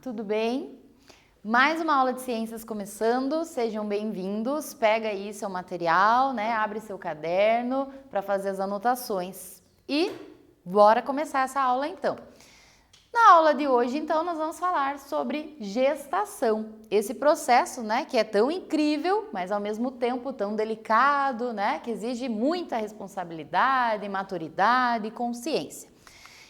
tudo bem? Mais uma aula de ciências começando, sejam bem-vindos. Pega aí seu material, né? Abre seu caderno para fazer as anotações. E bora começar essa aula então. Na aula de hoje, então, nós vamos falar sobre gestação. Esse processo, né, que é tão incrível, mas ao mesmo tempo tão delicado, né, que exige muita responsabilidade, maturidade e consciência.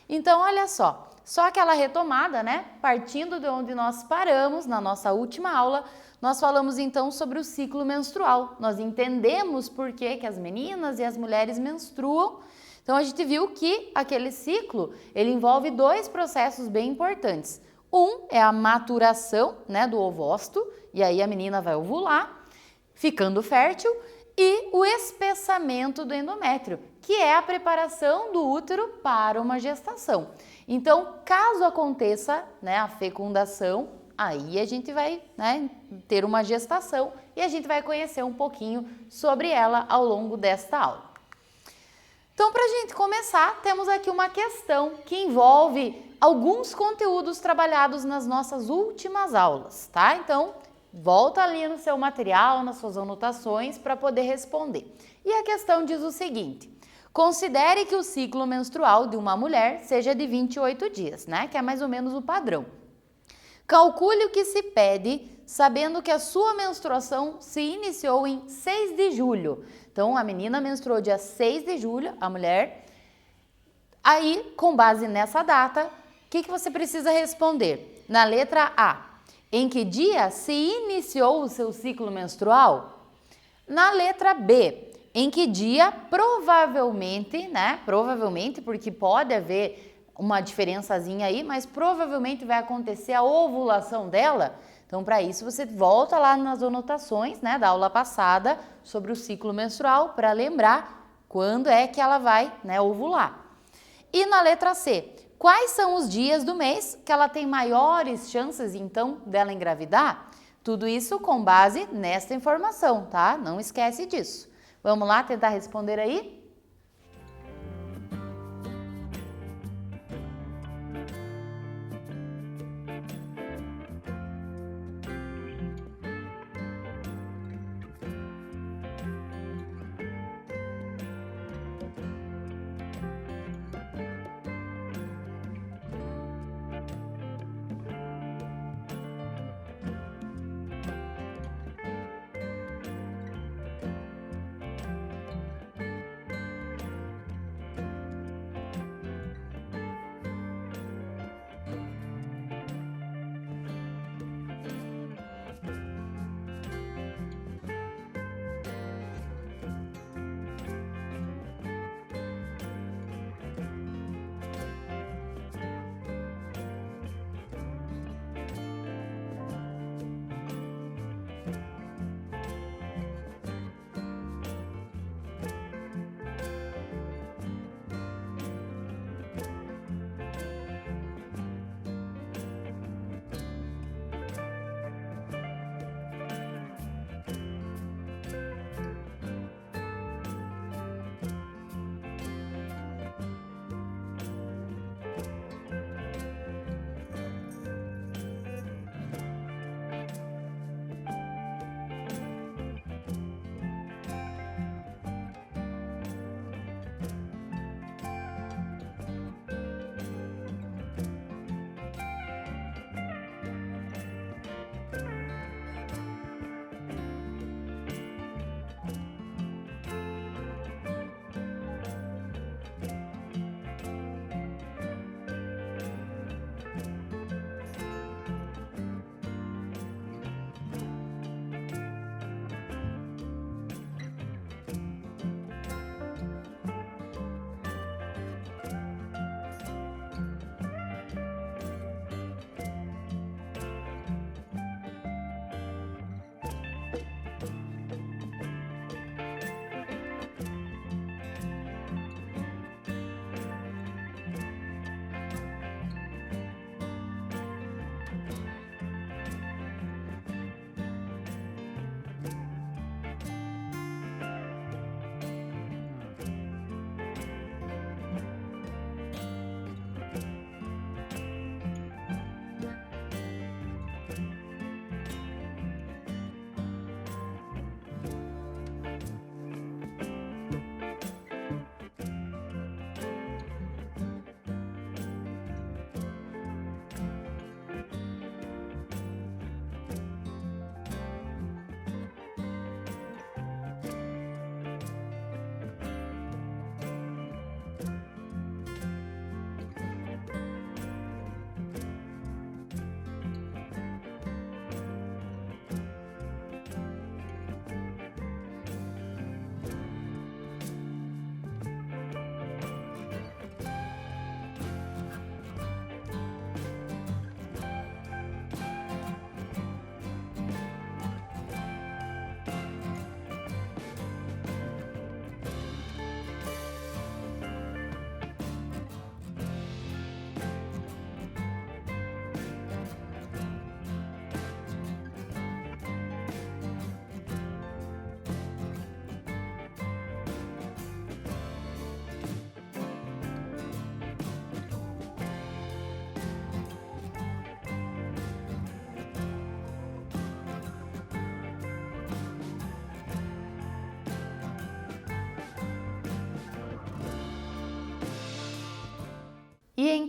Então, olha só aquela retomada, né, partindo de onde nós paramos na nossa última aula, nós falamos então sobre o ciclo menstrual. Nós entendemos por que as meninas e as mulheres menstruam. Então, a gente viu que aquele ciclo, ele envolve dois processos bem importantes. Um é a maturação, né, do ovócito, e aí a menina vai ovular, ficando fértil, e o espessamento do endométrio, que é a preparação do útero para uma gestação. Então, caso aconteça, né, a fecundação, aí a gente vai, né, ter uma gestação e a gente vai conhecer um pouquinho sobre ela ao longo desta aula. Então, para a gente começar, temos aqui uma questão que envolve alguns conteúdos trabalhados nas nossas últimas aulas, tá? Então, volta ali no seu material, nas suas anotações, para poder responder. E a questão diz o seguinte: considere que o ciclo menstrual de uma mulher seja de 28 dias, né? Que é mais ou menos o padrão. Calcule o que se pede, sabendo que a sua menstruação se iniciou em 6 de julho. Então, a menina menstruou dia 6 de julho, a mulher. Aí, com base nessa data, o que você precisa responder? Na letra A, em que dia se iniciou o seu ciclo menstrual? Na letra B, em que dia provavelmente, né? Provavelmente, porque pode haver uma diferençazinha aí, mas provavelmente vai acontecer a ovulação dela. Então, para isso, você volta lá nas anotações, né, da aula passada sobre o ciclo menstrual para lembrar quando é que ela vai, né, ovular. E na letra C, quais são os dias do mês que ela tem maiores chances, então, dela engravidar? Tudo isso com base nesta informação, tá? Não esquece disso. Vamos lá tentar responder aí?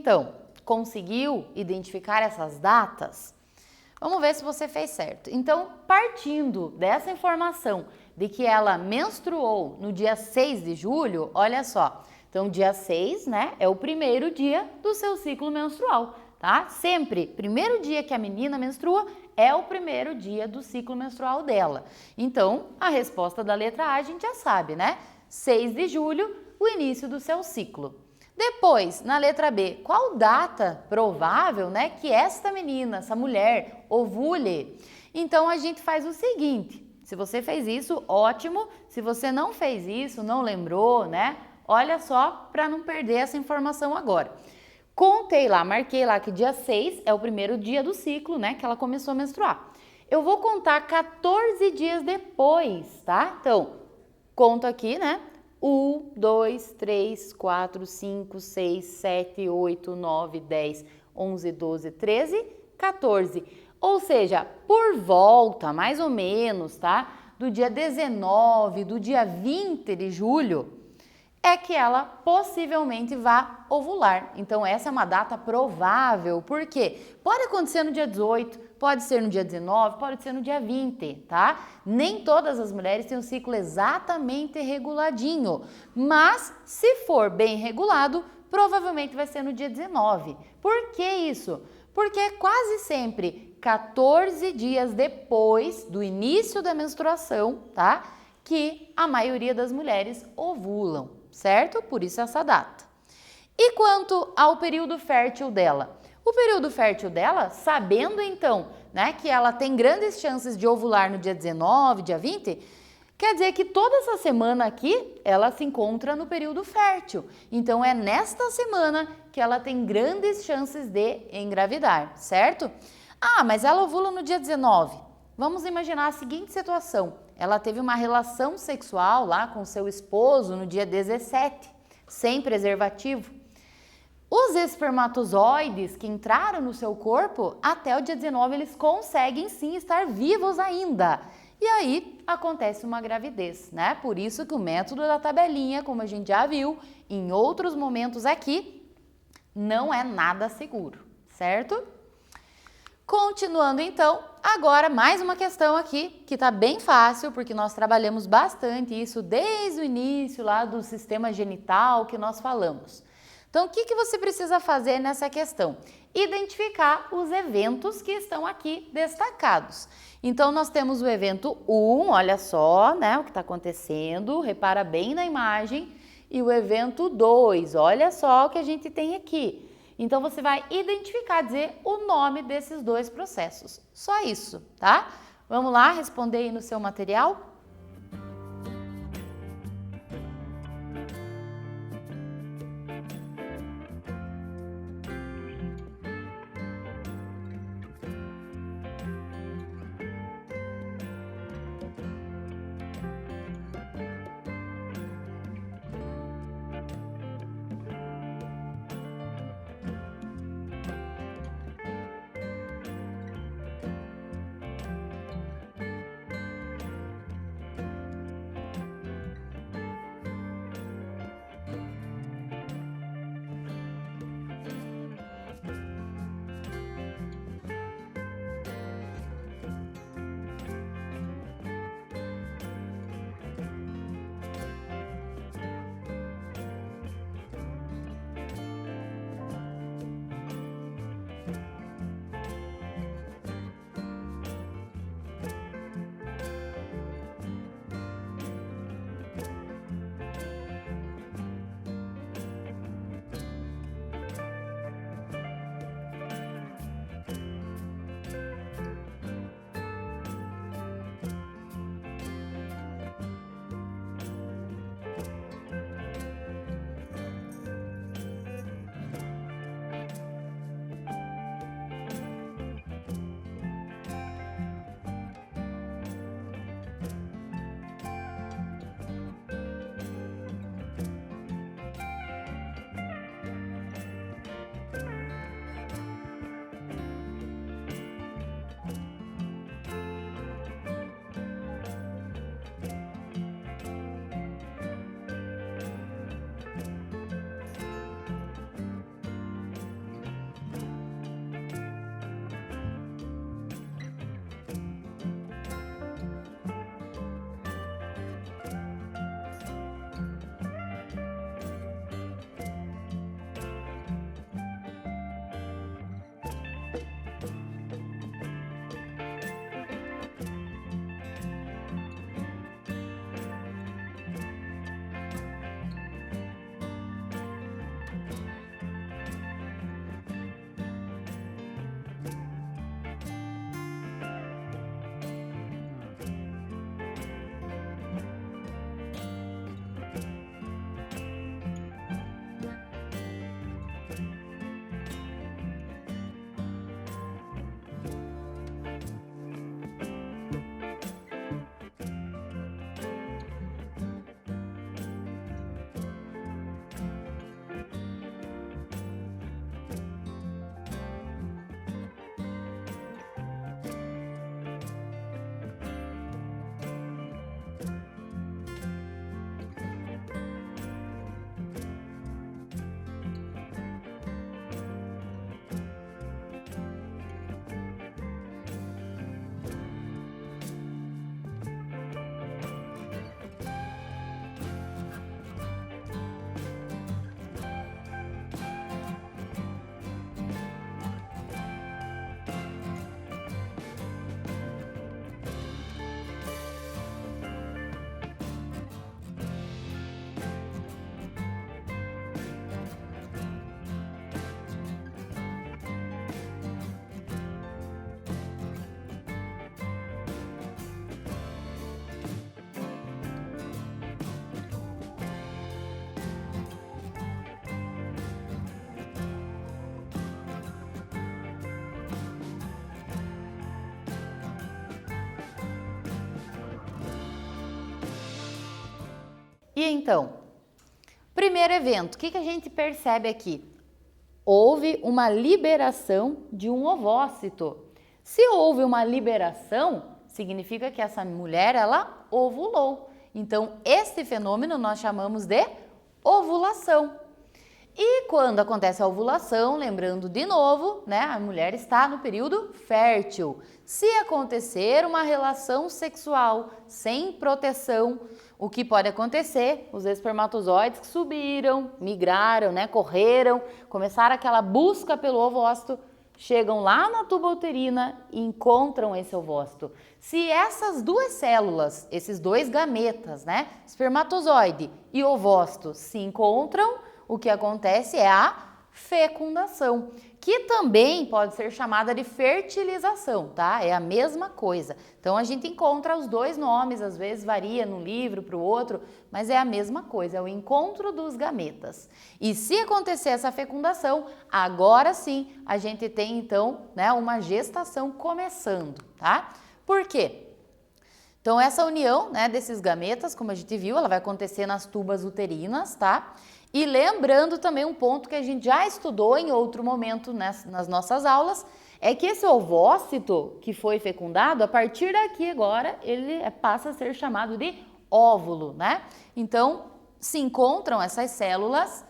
então, conseguiu identificar essas datas? Vamos ver se você fez certo. Então, partindo dessa informação de que ela menstruou no dia 6 de julho, olha só. Então, dia 6, né, é o primeiro dia do seu ciclo menstrual, tá? Sempre, primeiro dia que a menina menstrua é o primeiro dia do ciclo menstrual dela. Então, a resposta da letra A a gente já sabe, né? 6 de julho, o início do seu ciclo. Depois, na letra B, qual data provável, né, que esta menina, essa mulher, ovule? Então, a gente faz o seguinte, se você fez isso, ótimo. Se você não fez isso, não lembrou, né? Olha só, para não perder essa informação agora. Contei lá, marquei lá que dia 6 é o primeiro dia do ciclo, né, que ela começou a menstruar. Eu vou contar 14 dias depois, tá? Então, conto aqui, né? 1, 2, 3, 4, 5, 6, 7, 8, 9, 10, 11, 12, 13, 14. Ou seja, por volta, mais ou menos, tá? Do dia 19, do dia 20 de julho, é que ela possivelmente vá ovular. Então, essa é uma data provável, porque pode acontecer no dia 18, pode ser no dia 19, pode ser no dia 20, tá? Nem todas as mulheres têm um ciclo exatamente reguladinho, mas se for bem regulado, provavelmente vai ser no dia 19. Por que isso? Porque é quase sempre 14 dias depois do início da menstruação, tá? Que a maioria das mulheres ovulam, certo? Por isso essa data. E quanto ao período fértil dela? O período fértil dela, sabendo então, né, que ela tem grandes chances de ovular no dia 19, dia 20, quer dizer que toda essa semana aqui, ela se encontra no período fértil. Então, é nesta semana que ela tem grandes chances de engravidar, certo? Ah, mas ela ovula no dia 19. Vamos imaginar a seguinte situação. Ela teve uma relação sexual lá com seu esposo no dia 17, sem preservativo. Os espermatozoides que entraram no seu corpo, até o dia 19, eles conseguem sim estar vivos ainda. E aí acontece uma gravidez, né? Por isso que o método da tabelinha, como a gente já viu em outros momentos aqui, não é nada seguro, certo? Continuando então, agora mais uma questão aqui que tá bem fácil, porque nós trabalhamos bastante isso desde o início lá do sistema genital que nós falamos. Então, o que você precisa fazer nessa questão? Identificar os eventos que estão aqui destacados. Então, nós temos o evento 1, olha só, né, o que está acontecendo, repara bem na imagem, e o evento 2, olha só o que a gente tem aqui. Então, você vai identificar, dizer o nome desses dois processos. Só isso, tá? Vamos lá responder aí no seu material? E então, primeiro evento, o que a gente percebe aqui? Houve uma liberação de um ovócito. Se houve uma liberação, significa que essa mulher, ela ovulou. Então, esse fenômeno nós chamamos de ovulação. E quando acontece a ovulação, lembrando de novo, né, a mulher está no período fértil. Se acontecer uma relação sexual sem proteção, o que pode acontecer? Os espermatozoides que subiram, migraram, né, correram, começaram aquela busca pelo ovócito, chegam lá na tuba uterina e encontram esse ovócito. Se essas duas células, esses dois gametas, né, espermatozoide e ovócito, se encontram, o que acontece é a fecundação, que também pode ser chamada de fertilização, tá? É a mesma coisa. Então a gente encontra os dois nomes, às vezes varia num livro para o outro, mas é a mesma coisa, é o encontro dos gametas. E se acontecer essa fecundação, agora sim a gente tem então, né, uma gestação começando, tá? Por quê? Então essa união, né, desses gametas, como a gente viu, ela vai acontecer nas tubas uterinas, tá? E lembrando também um ponto que a gente já estudou em outro momento nas nossas aulas, é que esse ovócito que foi fecundado, a partir daqui agora, ele passa a ser chamado de óvulo, né? Então, se encontram essas células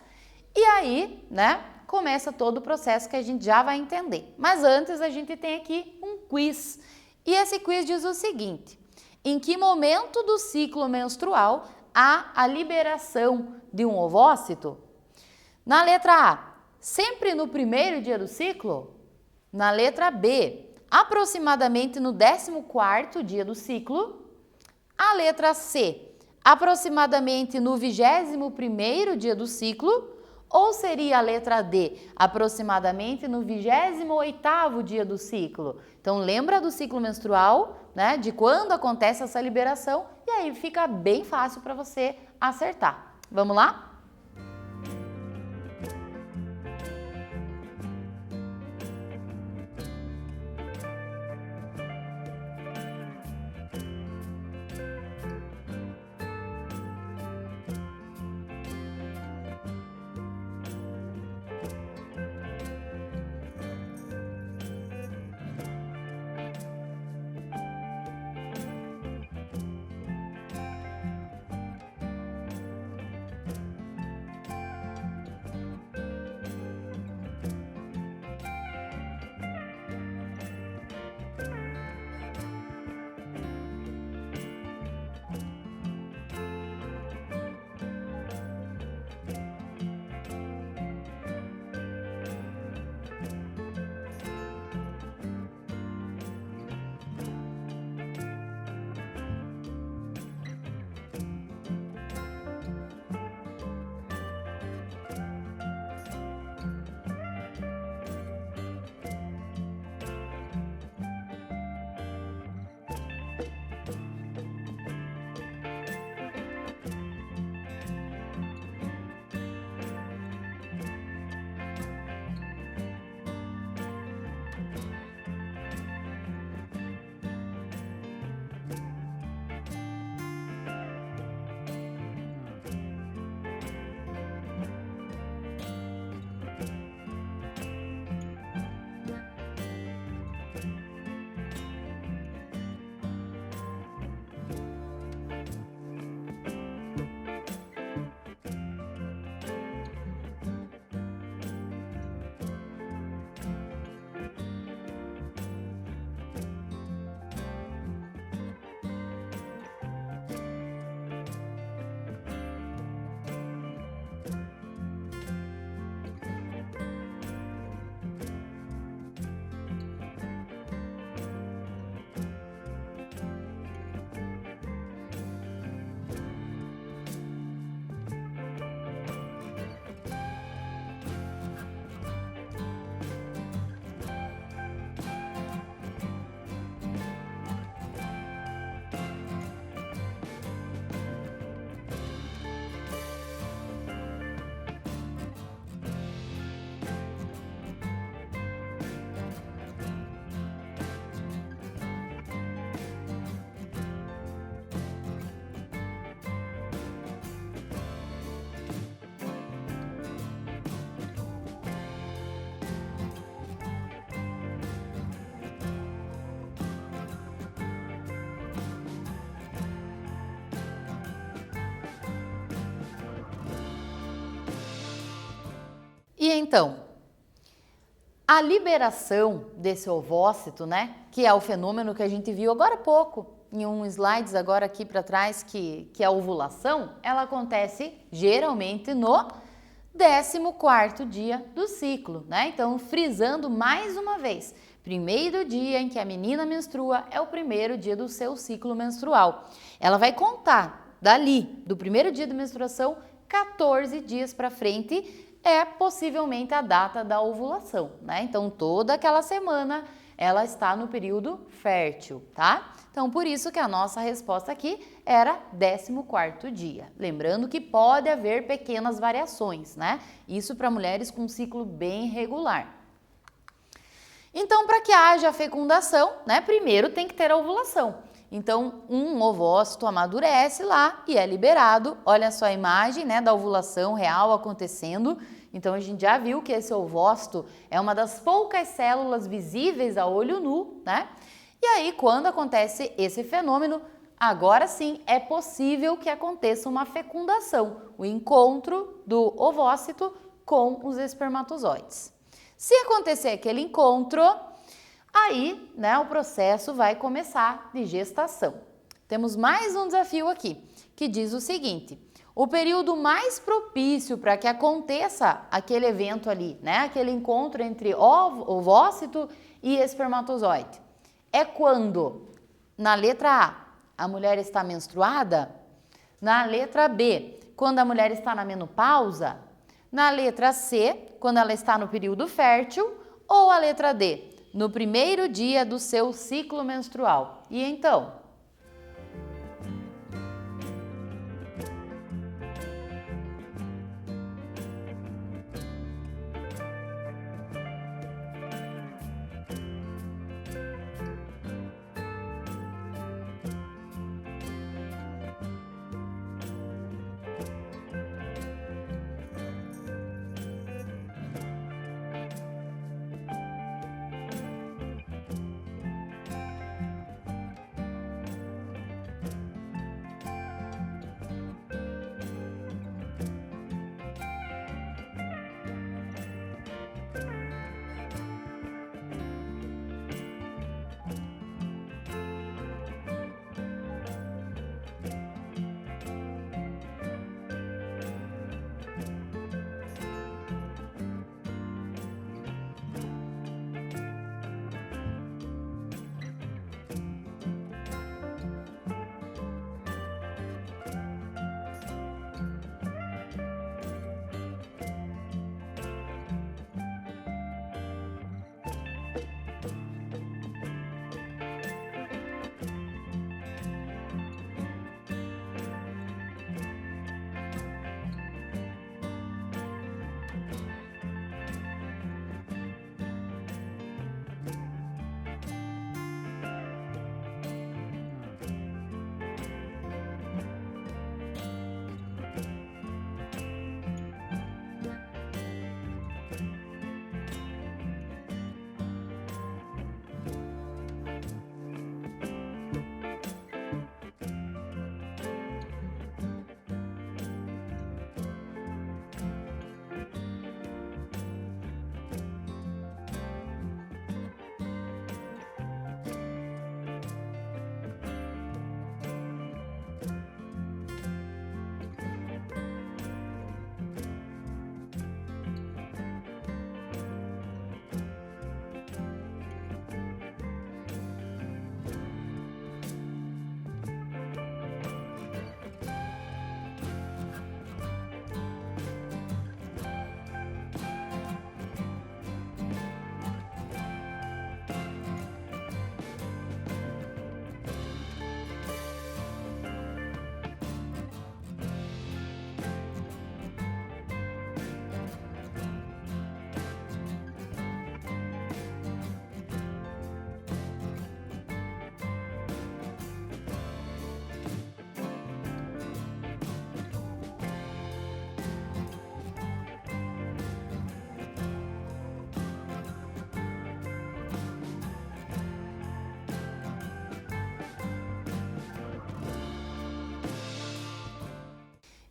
e aí, né, começa todo o processo que a gente já vai entender. Mas antes a gente tem aqui um quiz. E esse quiz diz o seguinte: em que momento do ciclo menstrual há a liberação de um ovócito? Na letra A, sempre no primeiro dia do ciclo? Na letra B, aproximadamente no 14º dia do ciclo? A letra C, aproximadamente no 21º dia do ciclo? Ou seria a letra D, aproximadamente no 28º dia do ciclo? Então lembra do ciclo menstrual, né? De quando acontece essa liberação, e aí fica bem fácil para você acertar. Vamos lá? E então, a liberação desse ovócito, né, que é o fenômeno que a gente viu agora há pouco, em um slides agora aqui para trás, que é a ovulação, ela acontece geralmente no 14º dia do ciclo, né? Então, frisando mais uma vez, primeiro dia em que a menina menstrua é o primeiro dia do seu ciclo menstrual. Ela vai contar dali, do primeiro dia de menstruação, 14 dias para frente, é possivelmente a data da ovulação, né? Então, toda aquela semana ela está no período fértil, tá? Então, por isso que a nossa resposta aqui era 14º dia. Lembrando que pode haver pequenas variações, né? Isso para mulheres com ciclo bem regular. Então, para que haja fecundação, né? Primeiro tem que ter a ovulação. Então, um ovócito amadurece lá e é liberado. Olha só a imagem, né, da ovulação real acontecendo. Então, a gente já viu que esse ovócito é uma das poucas células visíveis a olho nu, né? E aí, quando acontece esse fenômeno, agora sim é possível que aconteça uma fecundação, o encontro do ovócito com os espermatozoides. Se acontecer aquele encontro, aí, né, o processo vai começar de gestação. Temos mais um desafio aqui, que diz o seguinte: o período mais propício para que aconteça aquele evento ali, né, aquele encontro entre ovócito e espermatozoide, é quando, na letra A mulher está menstruada, na letra B, quando a mulher está na menopausa, na letra C, quando ela está no período fértil, ou a letra D, no primeiro dia do seu ciclo menstrual. E então?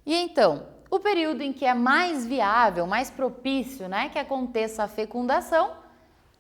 E então, o período em que é mais viável, mais propício, né, que aconteça a fecundação,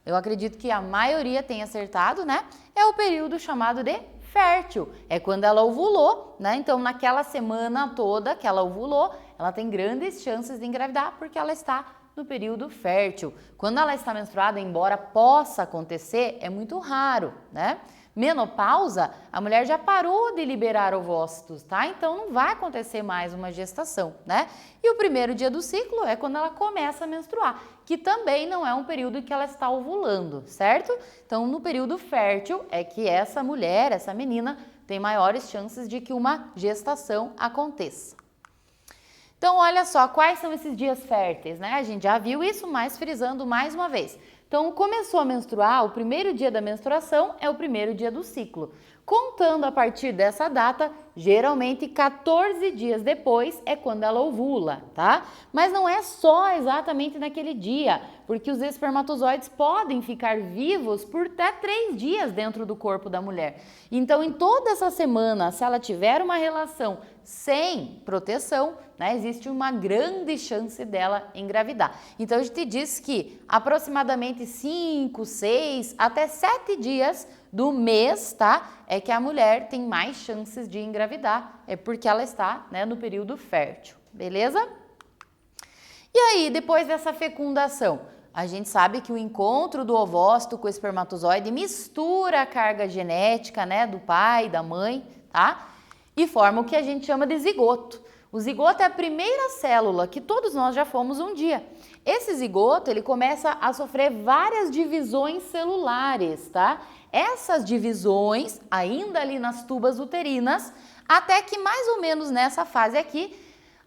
eu acredito que a maioria tenha acertado, né, é o período chamado de fértil. É quando ela ovulou, né, então naquela semana toda que ela ovulou, ela tem grandes chances de engravidar porque ela está no período fértil. Quando ela está menstruada, embora possa acontecer, é muito raro, né? Menopausa, a mulher já parou de liberar ovócitos, tá? Então não vai acontecer mais uma gestação, né? E o primeiro dia do ciclo é quando ela começa a menstruar, que também não é um período em que ela está ovulando, certo? Então no período fértil é que essa mulher, essa menina, tem maiores chances de que uma gestação aconteça. Então, olha só, quais são esses dias férteis, né? A gente já viu isso, mas frisando mais uma vez. Então, começou a menstruar, o primeiro dia da menstruação é o primeiro dia do ciclo. Contando a partir dessa data, geralmente 14 dias depois é quando ela ovula, tá? Mas não é só exatamente naquele dia, porque os espermatozoides podem ficar vivos por até 3 dias dentro do corpo da mulher. Então, em toda essa semana, se ela tiver uma relação sem proteção, né, existe uma grande chance dela engravidar. Então, a gente diz que aproximadamente 5, 6, até 7 dias do mês, tá? É que a mulher tem mais chances de engravidar, é porque ela está, né, no período fértil, beleza? E aí, depois dessa fecundação, a gente sabe que o encontro do ovócito com o espermatozoide mistura a carga genética, né, do pai, da mãe, tá? E forma o que a gente chama de zigoto. O zigoto é a primeira célula que todos nós já fomos um dia. Esse zigoto, ele começa a sofrer várias divisões celulares, tá? Essas divisões, ainda ali nas tubas uterinas, até que mais ou menos nessa fase aqui,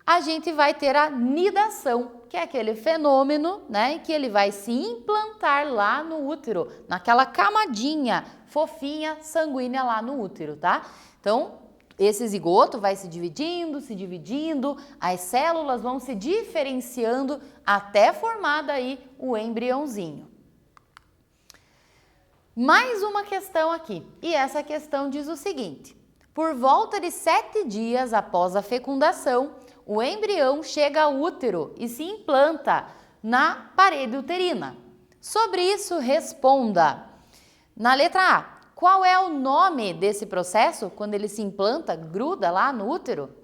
a gente vai ter a nidação, que é aquele fenômeno, né, em que ele vai se implantar lá no útero, naquela camadinha fofinha sanguínea lá no útero, tá? Então, esse zigoto vai se dividindo, as células vão se diferenciando até formar daí o embriãozinho. Mais uma questão aqui, e essa questão diz o seguinte: por volta de 7 dias após a fecundação, o embrião chega ao útero e se implanta na parede uterina. Sobre isso, responda. Na letra A, qual é o nome desse processo quando ele se implanta, gruda lá no útero?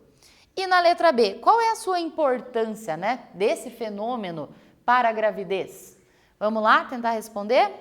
E na letra B, qual é a sua importância, né, desse fenômeno para a gravidez? Vamos lá tentar responder?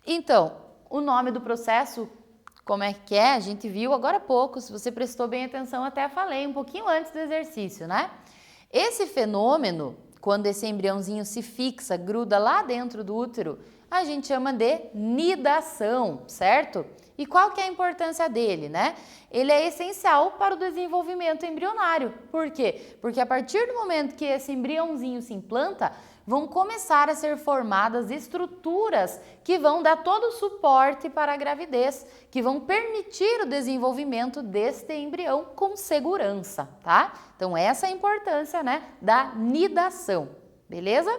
Então, o nome do processo, como é que é? A gente viu agora há pouco, se você prestou bem atenção, até falei um pouquinho antes do exercício, né? Esse fenômeno, quando esse embriãozinho se fixa, gruda lá dentro do útero, a gente chama de nidação, certo? E qual que é a importância dele, né? Ele é essencial para o desenvolvimento embrionário. Por quê? Porque a partir do momento que esse embriãozinho se implanta, vão começar a ser formadas estruturas que vão dar todo o suporte para a gravidez, que vão permitir o desenvolvimento deste embrião com segurança, tá? Então essa é a importância, né, da nidação, beleza?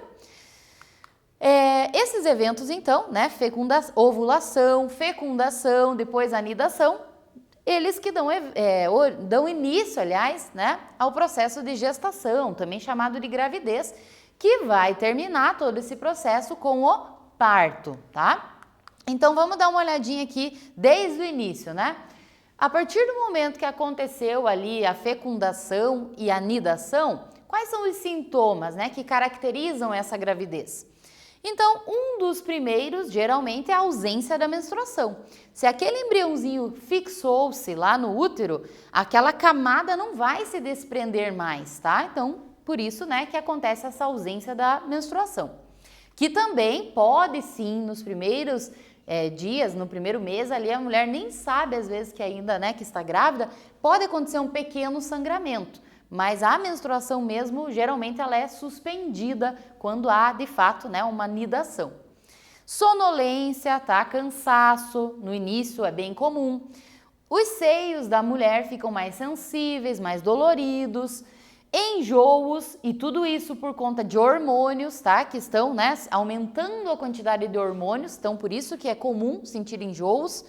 Esses eventos então, né, ovulação, fecundação, depois a nidação, eles que dão início, aliás, né, ao processo de gestação, também chamado de gravidez, que vai terminar todo esse processo com o parto, tá? Então vamos dar uma olhadinha aqui desde o início, né? A partir do momento que aconteceu ali a fecundação e a nidação, quais são os sintomas, né, que caracterizam essa gravidez? Então, um dos primeiros, geralmente, é a ausência da menstruação. Se aquele embriãozinho fixou-se lá no útero, aquela camada não vai se desprender mais, tá? Então, por isso, né, que acontece essa ausência da menstruação. Que também pode sim, nos primeiros dias, no primeiro mês ali, a mulher nem sabe às vezes que ainda, né, que está grávida, pode acontecer um pequeno sangramento. Mas a menstruação mesmo, geralmente ela é suspendida quando há, de fato, né, uma nidação. Sonolência, tá? Cansaço, no início é bem comum. Os seios da mulher ficam mais sensíveis, mais doloridos, enjoos, e tudo isso por conta de hormônios, tá? Que estão, né, aumentando a quantidade de hormônios, então por isso que é comum sentir enjoos,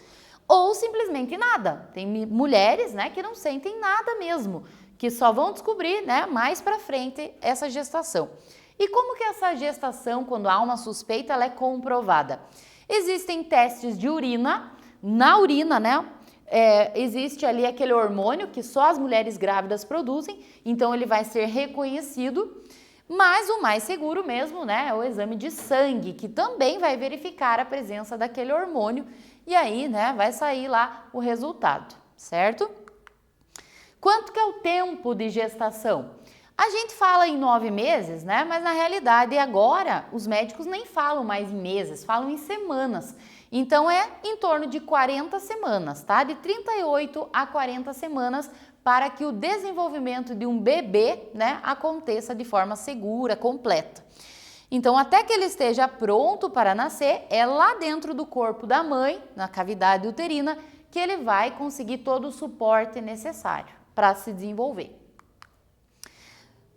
ou simplesmente nada. Tem mulheres, né, que não sentem nada mesmo, que só vão descobrir, né, mais pra frente essa gestação. E como que essa gestação, quando há uma suspeita, ela é comprovada? Existem testes de urina, na urina, né, existe ali aquele hormônio que só as mulheres grávidas produzem, então ele vai ser reconhecido, mas o mais seguro mesmo, né, é o exame de sangue, que também vai verificar a presença daquele hormônio, e aí, né, vai sair lá o resultado, certo? Quanto que é o tempo de gestação? A gente fala em 9 meses, né? Mas na realidade agora os médicos nem falam mais em meses, falam em semanas. Então é em torno de 40 semanas, tá? De 38 a 40 semanas para que o desenvolvimento de um bebê, né, aconteça de forma segura, completa. Então até que ele esteja pronto para nascer, é lá dentro do corpo da mãe, na cavidade uterina, que ele vai conseguir todo o suporte necessário para se desenvolver.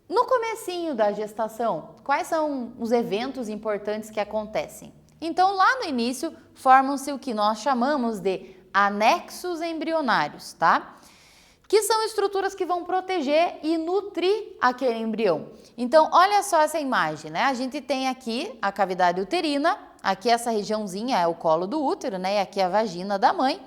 No comecinho da gestação, quais são os eventos importantes que acontecem? Então, lá no início, formam-se o que nós chamamos de anexos embrionários, tá? Que são estruturas que vão proteger e nutrir aquele embrião. Então, olha só essa imagem, né? A gente tem aqui a cavidade uterina, aqui essa regiãozinha é o colo do útero, né? E aqui a vagina da mãe.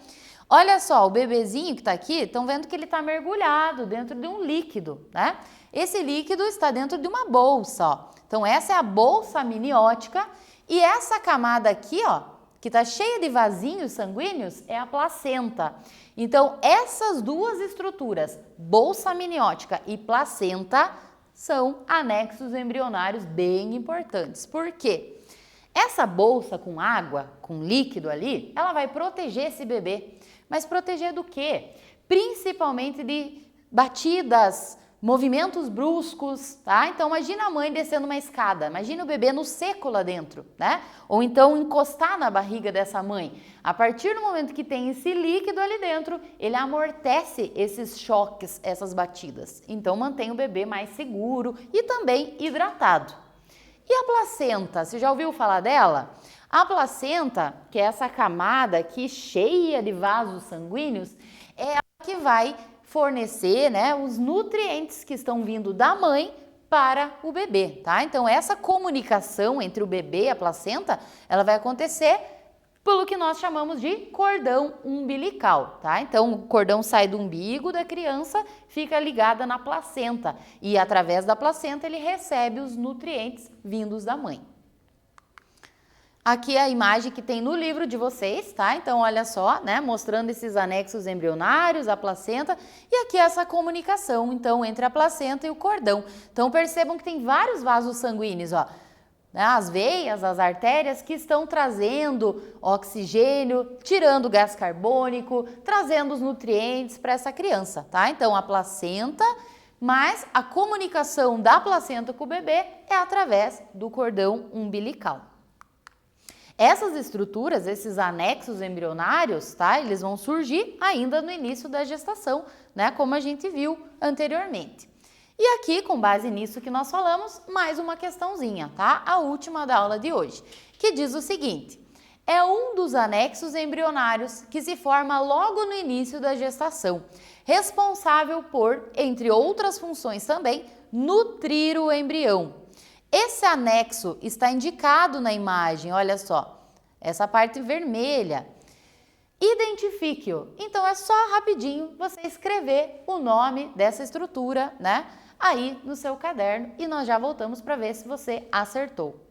Olha só, o bebezinho que está aqui, estão vendo que ele está mergulhado dentro de um líquido, né? Esse líquido está dentro de uma bolsa, ó. Então essa é a bolsa amniótica e essa camada aqui, ó, que está cheia de vasinhos sanguíneos, é a placenta. Então essas duas estruturas, bolsa amniótica e placenta, são anexos embrionários bem importantes. Por quê? Essa bolsa com água, com líquido ali, ela vai proteger esse bebê. Mas proteger do quê? Principalmente de batidas, movimentos bruscos, tá? Então imagina a mãe descendo uma escada, imagina o bebê no seco lá dentro, né? Ou então encostar na barriga dessa mãe. A partir do momento que tem esse líquido ali dentro, ele amortece esses choques, essas batidas. Então mantém o bebê mais seguro e também hidratado. E a placenta, você já ouviu falar dela? A placenta, que é essa camada aqui cheia de vasos sanguíneos, é a que vai fornecer, né, os nutrientes que estão vindo da mãe para o bebê, tá? Então essa comunicação entre o bebê e a placenta, ela vai acontecer pelo que nós chamamos de cordão umbilical, tá? Então o cordão sai do umbigo da criança, fica ligada na placenta e através da placenta ele recebe os nutrientes vindos da mãe. Aqui é a imagem que tem no livro de vocês, tá? Então, olha só, né? Mostrando esses anexos embrionários, a placenta, e aqui essa comunicação, então, entre a placenta e o cordão. Então, percebam que tem vários vasos sanguíneos, ó. As veias, as artérias que estão trazendo oxigênio, tirando gás carbônico, trazendo os nutrientes para essa criança, tá? Então, a placenta, mas a comunicação da placenta com o bebê é através do cordão umbilical. Essas estruturas, esses anexos embrionários, tá? Eles vão surgir ainda no início da gestação, né? Como a gente viu anteriormente. E aqui, com base nisso que nós falamos, mais uma questãozinha, tá? A última da aula de hoje, que diz o seguinte: é um dos anexos embrionários que se forma logo no início da gestação, responsável por, entre outras funções também, nutrir o embrião. Esse anexo está indicado na imagem, olha só, essa parte vermelha. Identifique-o. Então é só rapidinho você escrever o nome dessa estrutura, né? Aí no seu caderno e nós já voltamos para ver se você acertou.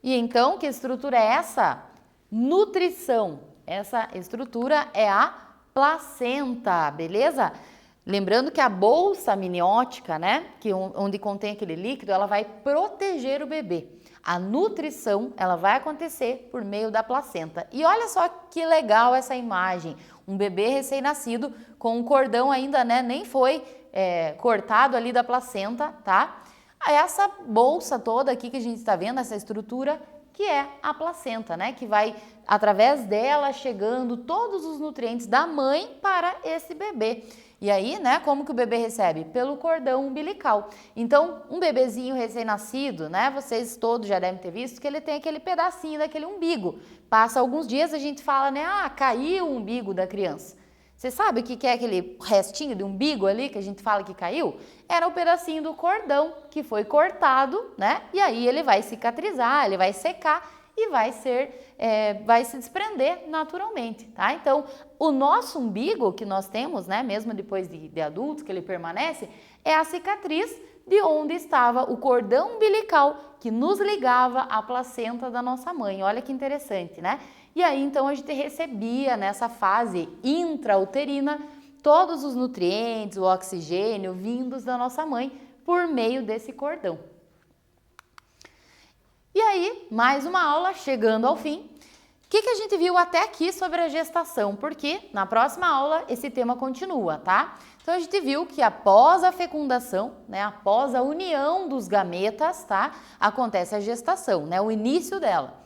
E então, que estrutura é essa? Nutrição. Essa estrutura é a placenta, beleza? Lembrando que a bolsa amniótica, né, onde contém aquele líquido, ela vai proteger o bebê. A nutrição, ela vai acontecer por meio da placenta. E olha só que legal essa imagem. Um bebê recém-nascido com um cordão ainda, né, nem foi cortado ali da placenta, tá? Essa bolsa toda aqui que a gente está vendo, essa estrutura, que é a placenta, né? Que vai, através dela, chegando todos os nutrientes da mãe para esse bebê. E aí, né, como que o bebê recebe? Pelo cordão umbilical. Então, um bebezinho recém-nascido, né, vocês todos já devem ter visto que ele tem aquele pedacinho daquele umbigo. Passa alguns dias, a gente fala, né, caiu o umbigo da criança. Você sabe o que é aquele restinho de umbigo ali que a gente fala que caiu? Era um pedacinho do cordão que foi cortado, né? E aí ele vai cicatrizar, ele vai secar e vai se desprender naturalmente, tá? Então, o nosso umbigo que nós temos, né? Mesmo depois de adultos que ele permanece, é a cicatriz de onde estava o cordão umbilical que nos ligava à placenta da nossa mãe. Olha que interessante, né? E aí, então, a gente recebia nessa fase intrauterina todos os nutrientes, o oxigênio vindos da nossa mãe por meio desse cordão. E aí, mais uma aula chegando ao fim. O que a gente viu até aqui sobre a gestação? Porque na próxima aula esse tema continua, tá? Então, a gente viu que após a fecundação, né, após a união dos gametas, tá, acontece a gestação, né, o início dela.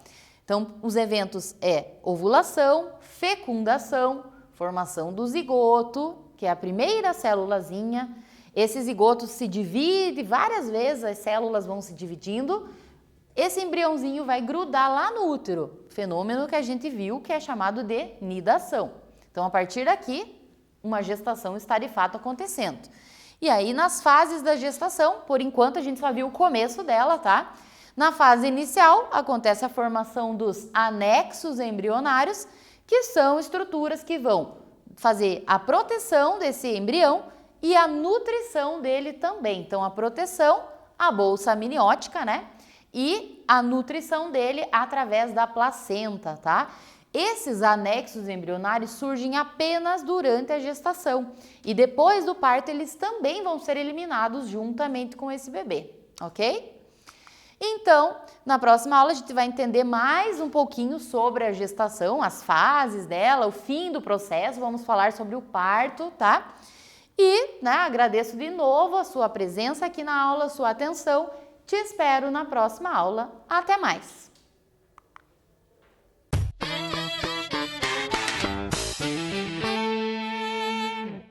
Então, os eventos ovulação, fecundação, formação do zigoto, que é a primeira célulazinha. Esse zigoto se divide várias vezes, as células vão se dividindo. Esse embriãozinho vai grudar lá no útero, fenômeno que a gente viu que é chamado de nidação. Então, a partir daqui, uma gestação está de fato acontecendo. E aí, nas fases da gestação, por enquanto a gente só viu o começo dela, tá? Na fase inicial, acontece a formação dos anexos embrionários, que são estruturas que vão fazer a proteção desse embrião e a nutrição dele também. Então, a proteção, a bolsa amniótica, né? E a nutrição dele através da placenta, tá? Esses anexos embrionários surgem apenas durante a gestação e depois do parto eles também vão ser eliminados juntamente com esse bebê, ok? Então, na próxima aula a gente vai entender mais um pouquinho sobre a gestação, as fases dela, o fim do processo, vamos falar sobre o parto, tá? E, né, agradeço de novo a sua presença aqui na aula, a sua atenção. Te espero na próxima aula. Até mais!